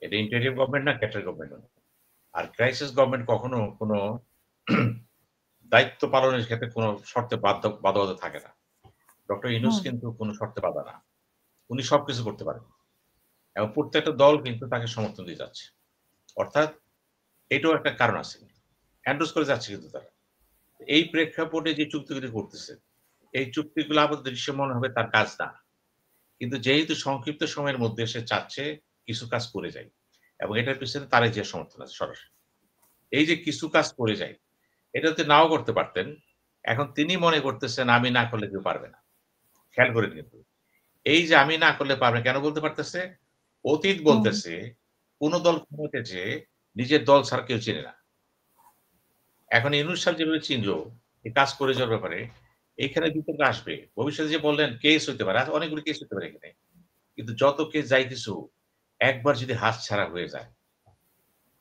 এটা interim government না, cadre government না। আর ক্রাইসিস গভর্নমেন্ট কখনো কোনো দায়িত্ব পালনের ক্ষেত্রে কোনো শর্তে বাধ্যবাধকতা থাকে না। ডক্টর ইউনূস হুম। কিন্তু কোনো শর্তে বাধা না। উনি সবকিছু করতে পারেন। এবং প্রত্যেকটা দল কিন্তু তাকে সমর্থন দিয়ে যাচ্ছে। অর্থাৎ এটাও একটা কারণ আছে। এন্ডোর্স করে যাচ্ছে কিন্তু তারা। এই প্রেক্ষাপটে যে চুক্তিগুলি করতেছে, এই চুক্তিগুলো আপাতত দৃশ্যমান মনে হবে তার কাজ না। কিন্তু যেহেতু সংক্ষিপ্ত সময়ের মধ্যে সে চাচ্ছে কিছু কাজ করে যাই। এবং এটার পেছনে তারই যে সমর্থন আছে সরাসরি। এই যে কিছু কাজ করে যাই, এটা যদি নাও করতে পারতেন, এখন তিনি মনে করতেছেন আমি না করলে কেউ পারবে না। খেয়াল করেন কিন্তু। এই যে আমি না করলে পারবে কেন বলতে পারতেছে? অতীত হুম। বলতেছে কোন দল ক্ষমতায় যেয়ে নিজের দল ছাড়া কেউ চেনে না। এখন ইউনূস সাহেব যেভাবে চিনল, এই কাজ করে যাওয়ার ব্যাপারে, এখানে বিতর্ক আসবে। ভবিষ্যতে যে বললেন কেস হইতে পারে, অনেকগুলো কেস হতে পারে এখানে। কিন্তু যত কেস যাই কিছু, একবার যদি হাতছাড়া হয়ে যায়,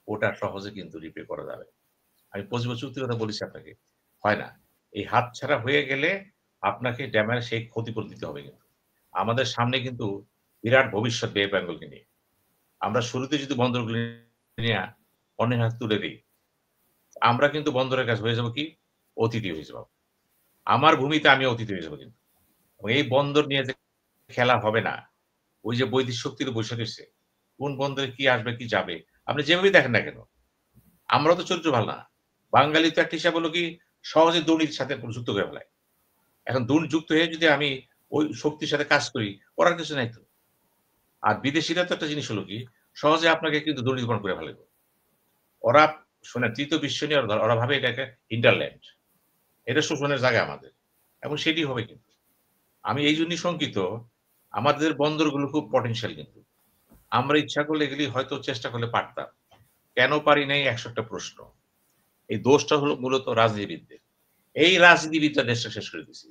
ওটা সহজে কিন্তু রিপে করা যাবে। আমি পজিবল চুক্তির কথা বলেছি আপনাকে। হয় না। এই হাতছাড়া হয়ে গেলে আপনাকে ড্যামের সেই ক্ষতিপূরণ দিতে হবে কিন্তু। আমাদের সামনে কিন্তু বিরাট ভবিষ্যৎ বে বেঙ্গলকে নিয়ে। আমরা শুরুতে যদি বন্দরগুলি নিয়ে অন্যের হাতে তুলে দেই, আমরা কিন্তু বন্দরের কাছে হয়ে যাব কি? অতিথি হয়ে যাব। আমার ভূমিতে আমি অতিথি হয়ে যাব কিন্তু। এবং এই বন্দর নিয়ে যে খেলা হবে না, ওই যে বৈদেশিক শক্তি তো বইসা রইছে। কোন বন্দরে কি আসবে, কি যাবে? আপনি যেভাবেই দেখেন না কেন, আমরাও তো চরিত্র ভালো না। বাঙালি তো একটা হিসাব হলো কি সহজে দুর্নীতির সাথে যুক্ত করে ফেলায়। এখন যুক্ত হয়ে যদি আমি ওই শক্তির সাথে কাজ করি, করার কিছু নাই তো। আর বিদেশিরা তো একটা জিনিস হলো কি, সহজে আপনাকে কিন্তু দুর্নীতিগ্রহণ করে ফেলাইব। ওরা শোনেন ৩য় বিশ্ব নিয়ে ওরা ভাবে এটা একটা hinterland এটা শোষণের জায়গা আমাদের। এবং সেটি হবে কিন্তু। আমি এইজন্যই শঙ্কিত, আমাদের বন্দরগুলো খুব পটেনশিয়াল কিন্তু। আমরা ইচ্ছা করলে এগুলি হয়তো চেষ্টা করলে পারতাম। কেন পারি নাই ১০০ টা প্রশ্ন। এই দোষটা হলো মূলত রাজনীতিবিদদের। এই রাজনীতিবিদরা দেশটা শেষ করে দিছে।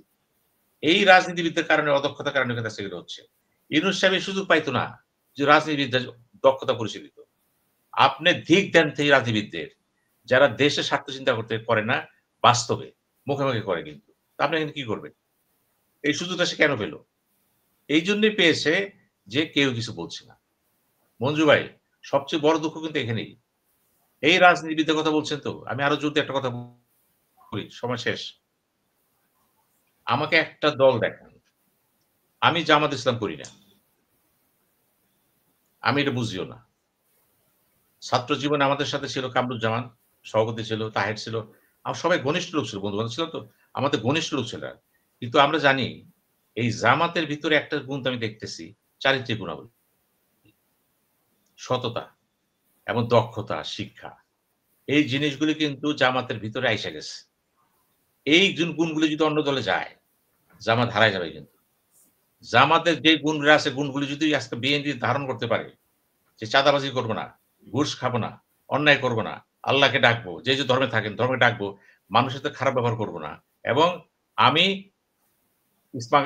এই রাজনীতিবিদদের কারণে অদক্ষতার কারণে কিন্তু আজকে এগুলো হচ্ছে। ইউনূস সাহেব এই সুযোগ পাইত না যে রাজনীতিবিদদের দক্ষতা পরিচয় দিত। আপনি ধিক দেন সেই রাজনীতিবিদদের, যারা দেশের স্বার্থ চিন্তা করে না, বাস্তবে মুখে, মুখে করে কিন্তু। তো আপনি এখানে কি করবেন? এই সুযোগটা সে কেন পেল? এইজন্যই পেয়েছে যে কেউ কিছু বলছে না। মঞ্জু ভাই, সবচেয়ে বড় দুঃখ কিন্তু এখানেই। এই রাজনীতিবিদদের কথা বলছেন তো, আমি আরো জোরদার একটা কথা বলি, সময় শেষ। আমাকে একটা দল দেখান। আমি জামাত ইসলাম করি না। আমি এটা বুঝিও না। ছাত্র জীবনে আমাদের সাথে ছিল কামরুজ্জামান, সভাপতি ছিল, তাহের ছিল। সবাই ঘনিষ্ঠ লোক ছিল, বন্ধু-বান্ধব ছিল তো। আমাদের ঘনিষ্ঠ লোক ছিল। কিন্তু আমরা জানি এই জামাতের ভিতরে একটা গুণ তো আমি দেখতেছি, চারিত্রিক গুণাবলী। সততা এবং দক্ষতা, শিক্ষা। এই জিনিসগুলি কিন্তু জামাতের ভিতরে আইসা গেছে। এই গুণগুলি যদি অন্য দলে যায়, জামাত হারায় যাবে কিন্তু। জামাতের যে গুণগুলো আছে, গুণগুলি যদি আজকে বিএনপি ধারণ করতে পারে, যে চাঁদাবাজি করব না, ঘুষ খাবো না, অন্যায় করব না, আল্লাহকে ডাকবো, যে ধর্মে থাকেন ধর্মে ডাকবো, মানুষের সাথে খারাপ ব্যবহার করব না এবং আমি ইসমা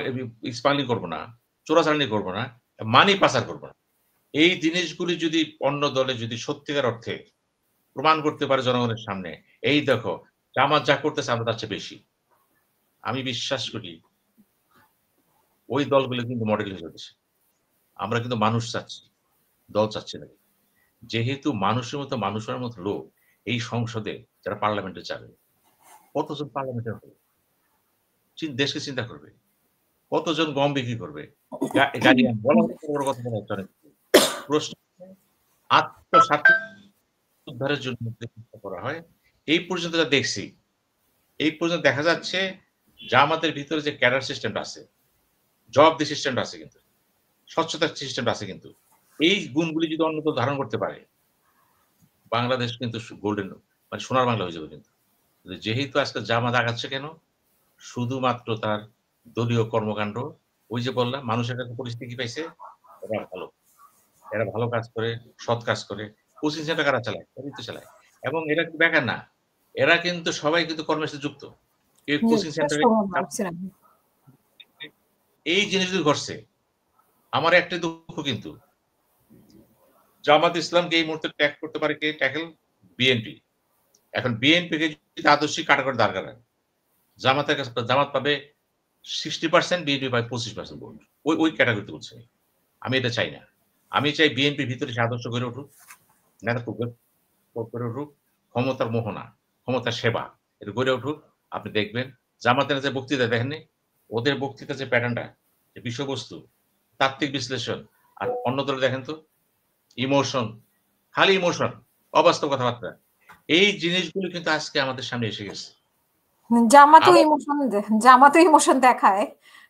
স্মাগলিং করব না, চোরাচালানি করব না, মানি পাচার করব না। এই জিনিসগুলি যদি অন্য দলে যদি সত্যিকার অর্থে প্রমাণ করতে পারে জনগণের সামনে, এই দেখো জামাত যা করতেছে আমরা তার চেয়ে বেশি। আমি বিশ্বাস করি ওই দলগুলো কিন্তু মডেল হয়ে যাচ্ছে। আমরা কিন্তু মানুষ চাচ্ছি, দল চাচ্ছি না। যেহেতু মানুষের মতো লোক এই সংসদে যারা পার্লামেন্টে যাবে, কতজন পার্লামেন্টে হবে? দেশকে চিন্তা করবে। কতজন গম বিক্রি করবে? গাড়ি বলা হলে বড় কথা বলা হচ্ছে অনেক কিছু। প্রশ্ন হচ্ছে আত্মস্বার্থ উদ্ধারের জন্য যে চেষ্টা করা হয়, এই পর্যন্ত যা দেখছি, এই পর্যন্ত দেখা যাচ্ছে জামাতের ভিতরে যে ক্যাডার সিস্টেমটা আছে, জবাবদিহি সিস্টেমটা আছে কিন্তু, স্বচ্ছতার সিস্টেমটা আছে কিন্তু। এই গুণগুলি যদি অন্য কেউ ধারণ করতে পারে, বাংলাদেশ কিন্তু গোল্ডেন মানে সোনার বাংলা হয়ে যাবে কিন্তু। যেহেতু আজকে জামাত আগাচ্ছে কেন? শুধুমাত্র তার দলীয় কর্মকাণ্ড। ওই যে বললাম মানুষের কাছে পরিস্থিতি কি পাইছে? এরা ভালো। এরা ভালো কাজ করে, সৎ কাজ করে। কোচিং সেন্টার কারা চালায়? এরাই তো চালায়। এবং এরা কিন্তু বেকার না। এরা কিন্তু সবাই কিন্তু কর্মের সাথে যুক্ত। কেউ কোচিং সেন্টারে এই জিনিসগুলো ঘটছে। আমার একটাই দুঃখ কিন্তু জামাত ইসলামকে এই মুহূর্তে ট্যাগ করতে পারে কে? Tackle BNP. এখন বিএনপিকে যদি আদর্শিক কাটাগরি দাঁড় করায়, জামাতের কাছে জামাত পাবে 60% বিএনপি পায় 25% ভোট। ওই ক্যাটেগরিতে বলছি আমি। আমি এটা চাই না। আমি চাই বিএনপির ভিতরে সে আদর্শ গড়ে উঠুক, নেতৃত্ব গড়ে উঠুক, ক্ষমতার মোহনা, ক্ষমতার সেবা এটা গড়ে উঠুক। আপনি দেখবেন জামাতের যে বক্তৃতা দেখেননি? ওদের বক্তৃতার যে প্যাটার্নটা, যে বিষয়বস্তু, তাত্ত্বিক বিশ্লেষণ, আর অন্য দলে দেখেন তো ইমোশন, খালি ইমোশন, অবাস্তব কথাবার্তা। এই জিনিসগুলো কিন্তু আজকে আমাদের সামনে এসে গেছে। জামাতও ইমোশন দেখায়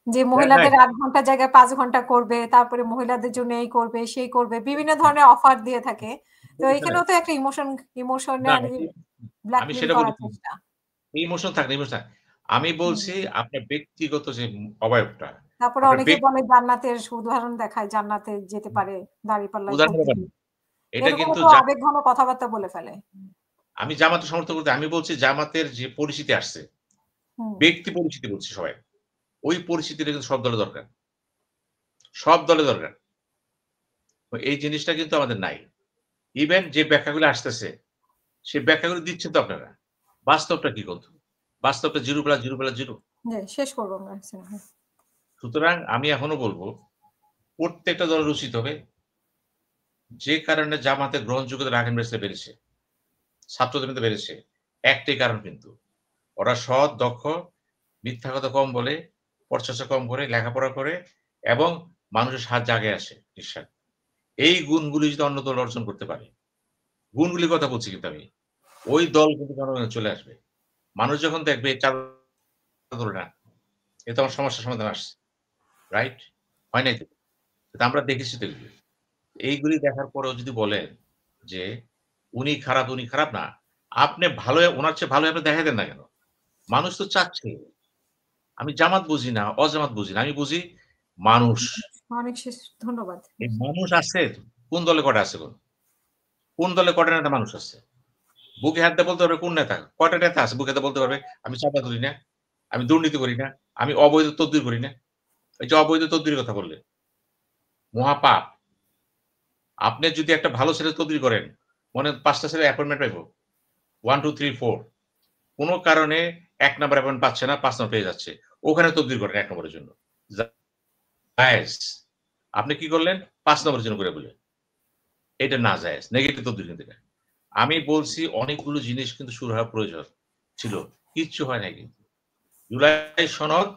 যে মহিলাদের ৮ ঘন্টা জায়গায় ৫ ঘন্টা করবে, তারপরে মহিলাদের জন্য এই করবে, সেই করবে, বিভিন্ন ধরনের অফার দিয়ে থাকে। তো এখানেও তো একটা ইমোশনাল আমি ব্ল্যাকমেইল সেটা করার বলছি, চেষ্টা। ইমোশন থাক না, ইমোশন থাক। আমি বলছি আপনার ব্যক্তিগত যে অবয়বটা, তারপরে আপনার অনেকে বলে জান্নাতের উদাহরণ দেখায়, জান্নাতে যেতে পারে দাঁড়িপাল্লায় ভোট উদাহরণ দিলে। এটা এরকম কিন্তু তো আবেগঘন কথাবার্তা বলে ফেলে। আমি জামাতের সমর্থন করতে, আমি বলছি জামাতের যে পরিচিতি আসছে, ব্যক্তি পরিচিতি বলছি সবাই। ওই পরিচিতিটা কিন্তু সব দলে দরকার। সব দলে দরকার। এই জিনিসটা কিন্তু আমাদের নাই। ইভেন যে ব্যাখ্যাগুলো আসতেছে, সেই ব্যাখ্যাগুলো দিচ্ছেন তো আপনারা। বাস্তবটা কি বন্ধু? বাস্তবটা 0+0+0। শেষ করবো আমরা। সুতরাং আমি এখনো বলবো, প্রত্যেকটা দলের উচিত হবে, যে কারণে জামাতের গ্রহণযোগ্যতা রাখান বেড়েছে, ছাত্রদের মধ্যে বেড়েছে, একটাই কারণ কিন্তু ওরা সৎ, দক্ষ, মিথ্যা কথা কম বলে, পরচর্চা কম করে, লেখাপড়া করে এবং মানুষের সাহায্যে আগে আসে নিঃস্বার্থে। এই গুণগুলি যদি অন্য দল অর্জন করতে পারে, গুণগুলির কথা বলছি কিন্তু আমি, ওই দল কিন্তু জনগণে চলে আসবে। মানুষ যখন দেখবে ধরে না, এ তো আমার সমস্যার সমাধান আসছে। রাইট? হয় নাই তো? আমরা দেখেছি তো এগুলি। এইগুলি দেখার পরেও যদি বলেন যে, উনি খারাপ না। আপনি ভালো, উনার চেয়ে ভালো আপনি দেখাই দেন না কেন? মানুষ তো চাচ্ছে। আমি জামাত বুঝি না, অজামাত বুঝি না। আমি বুঝি মানুষ। অনেক ধন্যবাদ। এই মানুষ আছে, কোন দলে কটা আছে কোন? কোন দলে কটা নেতা মানুষ আছে? বুকে হাত দিয়ে বলতে পারবে কোন নেতা? কয়টা নেতা আছে বুকে হাতে বলতে পারবে, আমি চাঁদা তুলি না, আমি দুর্নীতি করি না, আমি অবৈধ তদবির করি না। এই যে অবৈধ তদবিরের কথা বললেন, মহাপাপ। আপনি যদি একটা ভালো ছেলে তদবির করেন, মনে ৫ টা ছেলে অ্যাপয়েন্টমেন্ট পাইব। 1, 2, 3, 4 কোন কারণে ১ নাম্বার অ্যাপয়েন্টমেন্ট পাচ্ছে না, ৫ নাম্বার পেয়ে যাচ্ছে। ওখানে তদবির করেন ১ নম্বরের জন্য। জায়েজ। আপনি কি করলেন? ৫ নম্বরের জন্য করে বললেন। এটা না জায়েজ। নেগেটিভ তদবির কিন্তু এটা। আমি বলছি অনেকগুলো জিনিস কিন্তু শুরু হওয়া প্রয়োজন ছিল। কিচ্ছু হয় নাই কিন্তু। জুলাই সনদ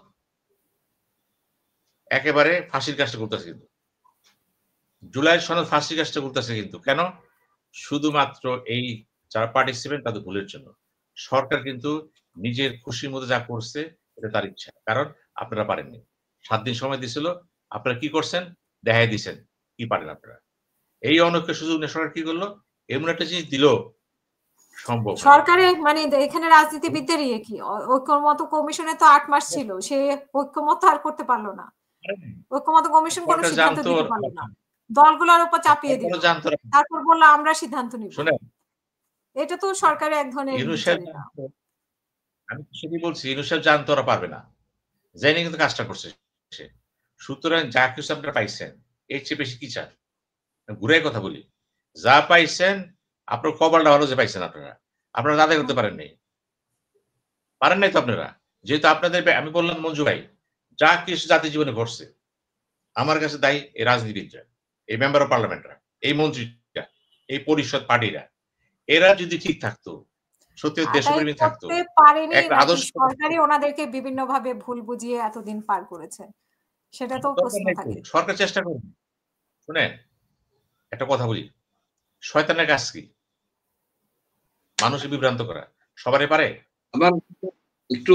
একেবারে ফাঁসির কাজটা করতেছে কিন্তু। জুলাই সনদ ফাঁসির কাজটা করতেছে কিন্তু। কেন? শুধুমাত্র এই যারা পার্টিসিপেন্ট তাদের ভুলের জন্য। সরকার কিন্তু নিজের খুশির মতো যা করছে এটা তার ইচ্ছা। কারণ আপনারা পারেননি। ৭ দিন সময় দিছিল। আপনারা কি করছেন? দেখাই দিছেন কি পারেন আপনারা। এই অনৈক্য সুযোগ নিয়ে সরকার কি করল? এমন একটা জিনিস দিল সম্ভব হয়নি। সরকারের মানে এখানে রাজনীতিবিদদের ইয়ে কি? ঐক্যমত কমিশনে তো ৮ মাস ছিল। সে ঐক্যমত আর করতে পারল না। ঐক্যমত কমিশন কোন সরকার সিদ্ধান্ত জানতো দিতে পারল না। দলগুলোর উপর চাপিয়ে দিল। জানতো তারপর বলল আমরা সিদ্ধান্ত নিব। শুনেন, এটা তো সরকারের এক ধরনের ইউনূস বিচার সাহেব এটা। আমি সেটাই বলছি, ইউনূস সাহেব জানতো ওরা পারবে না। জেনে কিন্তু কাজটা করছে সে। সুতরাং যা কিছু আপনারা পাইছেন, এর চেয়ে বেশি কি চান? ঘুরাই কথা বলি। যা পাইছেন, আপনার কপালটা ভালো যে পাইছেন আপনারা। আপনারা আদায় করতে পারেন নাই। পারেন নাই তো আপনারা। যেহেতু আপনাদের আমি বললাম মঞ্জু ভাই, যা কিছু জাতির জীবনে ঘটছে, আমার কাছে দায়ী এই রাজনীতিবিদরা, এই মেম্বার অফ পার্লামেন্টরা, এই মন্ত্রীরা, এই পরিষদ পার্টিরা। এরা যদি ঠিক থাকতো, সত্যি আদায় দেশপ্রেমী থাকতো, করতে পারেনি একটা নাকি আদর্শ সরকারই ওনাদেরকে বিভিন্নভাবে ভুল বুঝিয়ে এতদিন পার করেছে? সেটা তো প্রশ্ন থাকে। সরকার চেষ্টা করুন। শুনেন, একটা কথা বলি, শয়তানের কাজ কি? মানুষকে বিভ্রান্ত করা। সবারই পারে? আমার একটু